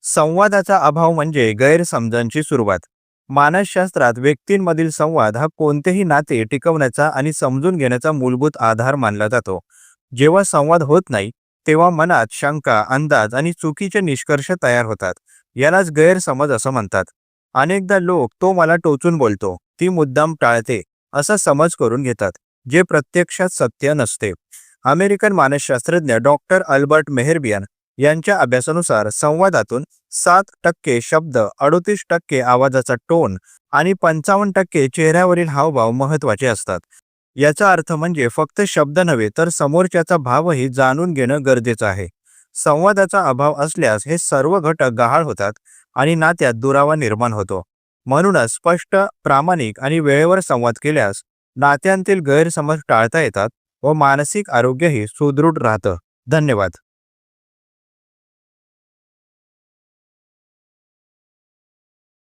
संवादाचा अभाव म्हणजे गैरसमजांची सुरुवात. मानसशास्त्रात व्यक्तींमधील संवाद हा कोणतेही नाते टिकवण्याचा आणि समजून घेण्याचा मूलभूत आधार मानला जातो. जेव्हा संवाद होत नाही, तेव्हा मनात शंका, अंदाज आणि चुकीचे निष्कर्ष तयार होतात. यालाच गैरसमज असं म्हणतात. अनेकदा लोक "तो मला टोचून बोलतो, ती मुद्दाम टाळते" असा समज करून घेतात, जे प्रत्यक्षात सत्य नसते. अमेरिकन मानसशास्त्रज्ञ डॉक्टर अल्बर्ट मेहरबियन यांच्या अभ्यासानुसार संवादातून 7% शब्द, 38% आवाजाचा टोन आणि 55% चेहऱ्यावरील हावभाव महत्त्वाचे असतात. याचा अर्थ म्हणजे फक्त शब्द नव्हे, तर समोरच्याचा भावही जाणून घेणं गरजेचं आहे. संवादाचा अभाव असल्यास हे सर्व घटक गहाळ होतात आणि नात्यात दुरावा निर्माण होतो. म्हणूनच स्पष्ट, प्रामाणिक आणि वेळेवर संवाद केल्यास नात्यांतील गैरसमज टाळता येतात व मानसिक आरोग्यही सुदृढ राहतं. धन्यवाद.